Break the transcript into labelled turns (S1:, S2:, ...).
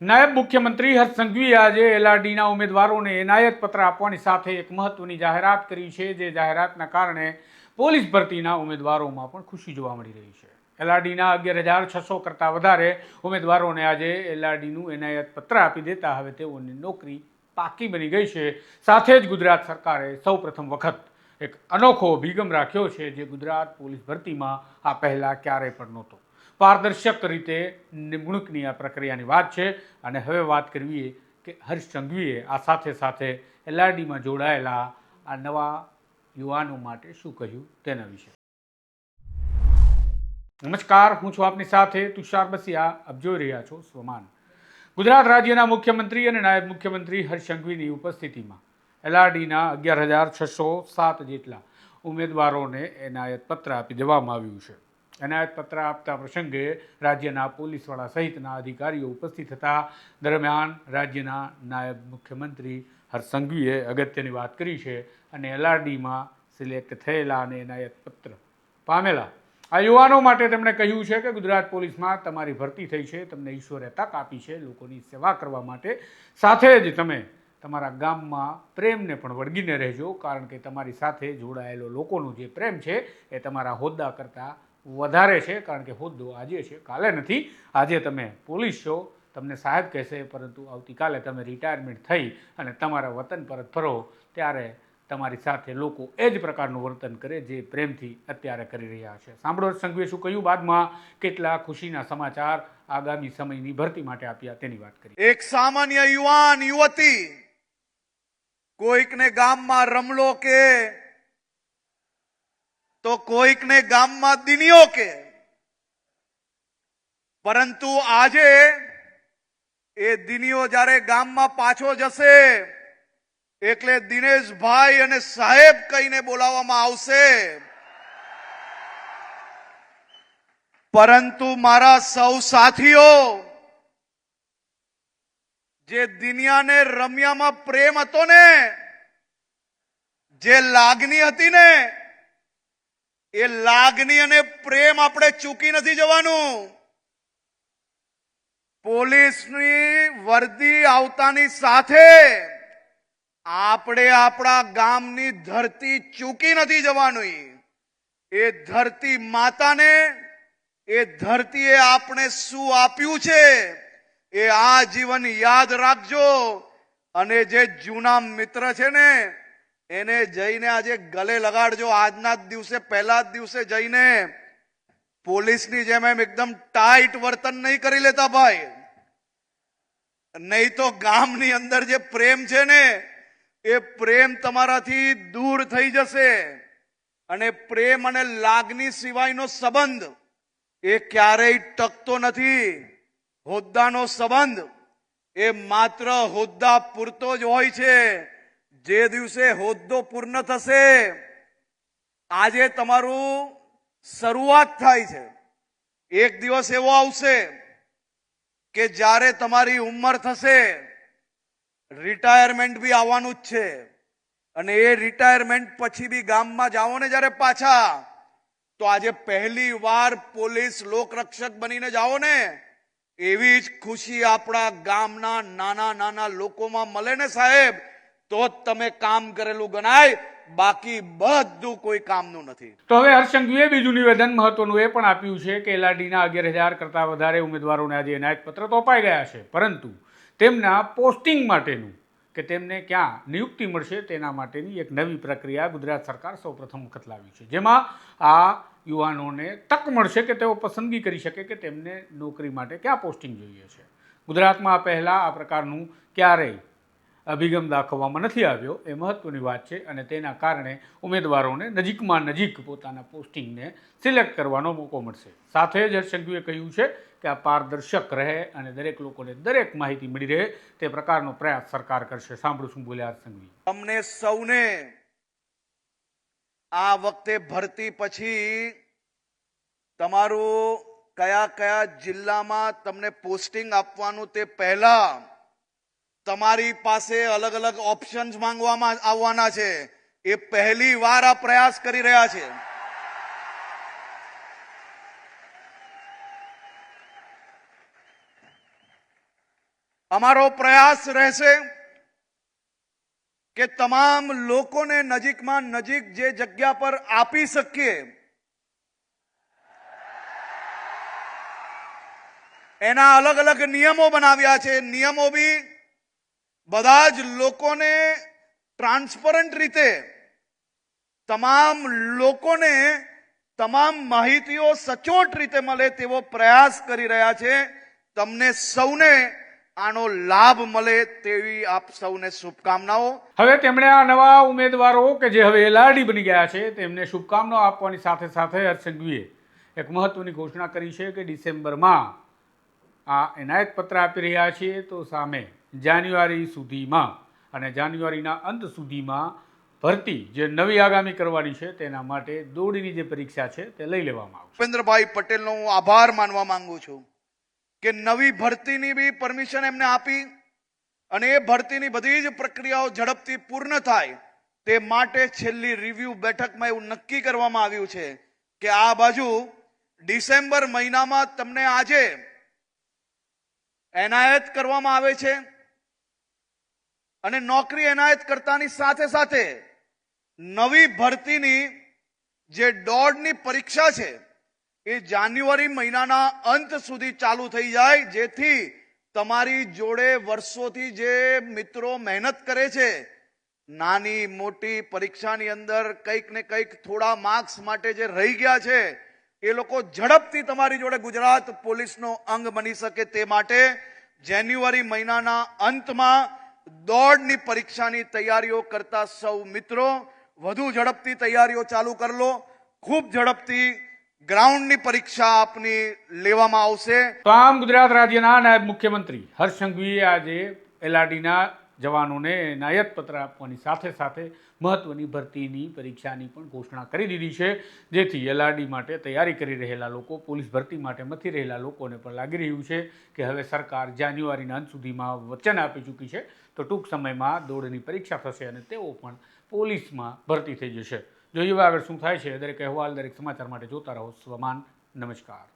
S1: નાયબ મુખ્યમંત્રી હર્ષ સંઘવીએ આજે એલઆરડીના ઉમેદવારોને એનાયત પત્ર આપવાની સાથે એક મહત્વની જાહેરાત કરી છે, જે જાહેરાતના કારણે પોલીસ ભરતીના ઉમેદવારોમાં પણ ખુશી જોવા મળી રહી છે. એલઆરડીના 11,600 કરતાં વધારે ઉમેદવારોને આજે એલઆરડીનું એનાયત પત્ર આપી દેતા હવે તેઓની નોકરી પાકી બની ગઈ છે. સાથે જ ગુજરાત સરકારે સૌપ્રથમ વખત એક અનોખો અભિગમ રાખ્યો છે, જે ગુજરાત પોલીસ ભરતીમાં આ પહેલાં ક્યારેય પણ નહોતો. પારદર્શક રીતે નિમણૂકની આ પ્રક્રિયાની વાત છે. અને હવે વાત કરવી કે હર્ષ સંઘવીએ આ સાથે સાથે એલઆરડીમાં જોડાયેલા આ નવા યુવાનો માટે શું કહ્યું તેના વિશે. નમસ્કાર, હું છું આપની સાથે તુષાર બસિયા. આપ જોઈ રહ્યા છો સ્વમાન. ગુજરાત રાજ્યના મુખ્યમંત્રી અને નાયબ મુખ્યમંત્રી હર્ષ સંઘવીની ઉપસ્થિતિમાં એલઆરડીના 11,607 જેટલા ઉમેદવારોને એનાયત પત્ર આપી દેવામાં આવ્યું છે. એનાયત પત્ર આપતા પ્રસંગે રાજ્યના પોલીસવાળા સહિતના અધિકારીઓ ઉપસ્થિત હતા. દરમિયાન રાજ્યના નાયબ મુખ્યમંત્રી હર્ષ સંઘવીએ અગત્યની વાત કરી છે અને એલઆરડીમાં સિલેક્ટ થયેલા અને એનાયત પત્ર પામેલા આ યુવાનો માટે તેમણે કહ્યું છે કે ગુજરાત પોલીસમાં તમારી ભરતી થઈ છે, તમને ઈશ્વરે તક આપી છે લોકોની સેવા કરવા માટે. સાથે જ તમે તમારા ગામમાં પ્રેમને પણ વળગીને રહેજો, કારણ કે તમારી સાથે જોડાયેલો લોકોનો જે પ્રેમ છે એ તમારા હોદ્દા કરતાં વધારે છે, કારણ કે હોદ્દો આજે છે, કાલે નથી. આજે તમે પોલીસ છો, તમને સાહેબ કહેશે, પરંતુ આવતીકાલે તમે રિટાયરમેન્ટ થઈ અને તમારા વતન પરત ફરો ત્યારે તમારી સાથે લોકો એ જ પ્રકારનું વર્તન કરે જે પ્રેમથી અત્યારે કરી રહ્યા છે. સાંભળો સંઘવીએ શું કહ્યું, બાદમાં કેટલા ખુશીના સમાચાર આગામી સમયની ભરતી માટે આપ્યા તેની વાત કરી.
S2: એક સામાન્ય યુવાન યુવતી કોઈકને ગામમાં રમલો કે તો કોઈકને ગામમાં દિનિયો કે, પરંતુ આજે એ દિનિયો જ્યારે ગામમાં પાછો જશે એટલે દિનેશભાઈ અને સાહેબ કહીને બોલાવવામાં આવશે. પરંતુ મારા સૌ સાથીઓ, જે દિનિયાને રમ્યામાં પ્રેમ હતો ને, જે લાગણી હતી ને, એ લાગણી અને પ્રેમ આપણે ચૂકી નથી જવાનું. પોલીસની વર્દી આવતાની સાથે આપણે આપણા ગામની ધરતી ચૂકી નથી જવાની. એ ધરતી માતાને, એ ધરતીએ આપણે શું આપ્યું છે એ આજીવન યાદ રાખજો. અને જે જૂના મિત્ર છે ને એને જઈને આજે ગલે લગાડજો. આજના જ દિવસે, પહેલા જ દિવસે જઈને પોલીસની જેમ એમ એકદમ ટાઈટ વર્તન નહીં કરી લેતા ભાઈ, નહીં તો ગામની અંદર જે પ્રેમ છે ને એ પ્રેમ તમારાથી દૂર થઈ જશે. અને પ્રેમ અને લાગણી સિવાયનો સંબંધ એ ક્યારેય ટકતો નથી. હોદ્દાનો સંબંધ એ માત્ર હોદ્દા પૂરતો જ હોય છે. જે દિવસે હોદ્દો પૂર્ણ થશે, આજે તમારું શરૂઆત થાય છે. એક દિવસ એવો આવશે કે જ્યારે તમારી ઉંમર થશે, રિટાયરમેન્ટ બી આવવાનું જ છે, અને એ રિટાયરમેન્ટ પછી બી ગામમાં જાઓ ને જ્યારે પાછા, તો આજે પહેલી વાર પોલીસ લોકરક્ષક બનીને જાઓ ને, એવી જ ખુશી આપણા ગામના નાના નાના લોકોમાં મળે ને સાહેબ, તો જ તમે કામ કરેલું ગણાય. બાકી બધું કોઈ કામનું નથી.
S1: તો હવે હર્ષ સંઘવીએ બીજું નિવેદન મહત્વનું એ પણ આપ્યું છે કે એલઆરડીના 11,000 કરતાં વધારે ઉમેદવારોને આજે એનાયત પત્ર તો અપાઈ ગયા છે, પરંતુ તેમના પોસ્ટિંગ માટેનું કે તેમને ક્યાં નિયુક્તિ મળશે તેના માટેની એક નવી પ્રક્રિયા ગુજરાત સરકાર સૌપ્રથમ વખત લાવી છે, જેમાં આ યુવાનોને તક મળશે કે તેઓ પસંદગી કરી શકે કે તેમને નોકરી માટે ક્યાં પોસ્ટિંગ જોઈએ છે. ગુજરાતમાં પહેલાં આ પ્રકારનું ક્યારેય અભિગમ દાખવવામાં નથી આવ્યો, એ મહત્વની વાત છે. અને તેના કારણે ઉમેદવારોને નજીકમાં નજીક પોતાના પોસ્ટિંગને સિલેક્ટ કરવાનો મોકો મળશે. સાથે જ હર્ષ સંઘવીએ કહ્યું છે કે આ પારદર્શક રહે અને દરેક લોકોને દરેક માહિતી મળી રહે તે પ્રકારનો પ્રયાસ સરકાર કરશે. સાંભળું શું બોલ્યા હર્ષ સંઘવી.
S2: અમને સૌને આ વખતે ભરતી પછી તમારું કયા કયા જિલ્લામાં તમને પોસ્ટિંગ આપવાનું તે પહેલા તમારી પાસે અલગ અલગ ઓપ્શન્સ માંગવામાં આવવાના છે. એ પહેલી વાર આ પ્રયાસ કરી રહ્યા છે. અમારો પ્રયાસ રહેશે કે તમામ લોકોને નજીકમાં નજીક જે જગ્યા પર આપી શકીએ એના અલગ અલગ નિયમો બનાવ્યા છે. નિયમો બી બધા જ લોકોને ટ્રાન્સપરન્ટ રીતે તમામ લોકોને તમામ માહિતીઓ સચોટ રીતે મળે તેવો પ્રયાસ કરી રહ્યા છે. તમને સૌને આનો લાભ મળે તેવી આપ સૌને શુભકામનાઓ.
S1: હવે તેમણે આ નવા ઉમેદવારો કે જે હવે એલઆરડી બની ગયા છે તેમને શુભકામનાઓ આપવાની સાથે સાથે હર્ષ સંઘવીએ એક મહત્વની ઘોષણા કરી છે કે ડિસેમ્બરમાં આ એનાયત પત્ર આપી રહ્યા છીએ તો સામે જાન્યુઆરી સુધીમાં અને જાન્યુઆરીના અંત સુધીમાં ભરતી જે નવી આગામી કરવાની છે તેના માટે દોડની જે પરીક્ષા છે તે લઈ લેવામાં આવશે.
S2: ભૂપેન્દ્રભાઈ પટેલનો હું આભાર માનવા માંગુ છું કે નવી ભરતીની બી પરમિશન એમને આપી અને એ ભરતીની બધી જ પ્રક્રિયાઓ ઝડપથી પૂર્ણ થાય તે માટે છેલ્લી રિવ્યુ બેઠકમાં એવું નક્કી કરવામાં આવ્યું છે કે આ બાજુ ડિસેમ્બર મહિનામાં તમને આજે એનાયત કરવામાં આવે છે અને નોકરી એનાયત કરતાની સાથે સાથે નવી ભરતીની જે દોડની પરીક્ષા છે એ જાન્યુઆરી મહિનાના અંત સુધી ચાલુ થઈ જાય, જેથી તમારી જોડે વર્ષોથી જે મિત્રો મહેનત કરે છે નાની મોટી પરીક્ષાની અંદર કંઈક ને કંઈક થોડા માર્ક્સ માટે જે રહી ગયા છે એ લોકો ઝડપથી તમારી જોડે ગુજરાત પોલીસનો અંગ બની શકે તે માટે જાન્યુઆરી મહિનાના અંતમાં દોડની પરીક્ષાની તૈયારીઓ કરતા સૌ મિત્રો વધુ ઝડપથી તૈયારીઓ ચાલુ કરી લો. ખૂબ ઝડપથી ગ્રાઉન્ડની પરીક્ષા આપની લેવામાં આવશે.
S1: તો આમ ગુજરાત રાજ્યના નાયબ મુખ્યમંત્રી હર્ષ સંઘવીએ આજે એલઆરડીના જવાનોને એનાયત પત્ર આપવાની સાથે સાથે મહત્વની ભરતીની પરીક્ષાની પણ ઘોષણા કરી દીધી છે, જેથી એલઆરડી માટે તૈયારી કરી રહેલા લોકો, પોલીસ ભરતી માટે મથી રહેલા લોકોને પણ લાગી રહ્યું છે કે હવે સરકાર જાન્યુઆરીના અંત સુધીમાં વચન આપી ચૂકી છે તો ટૂંક સમયમાં દોડની પરીક્ષા થશે અને તેઓ પણ પોલીસમાં ભરતી થઈ જશે. જોઈએ આગળ શું થાય છે. દરેક અહેવાલ, દરેક સમાચાર માટે જોતા રહો સ્વમાન. નમસ્કાર.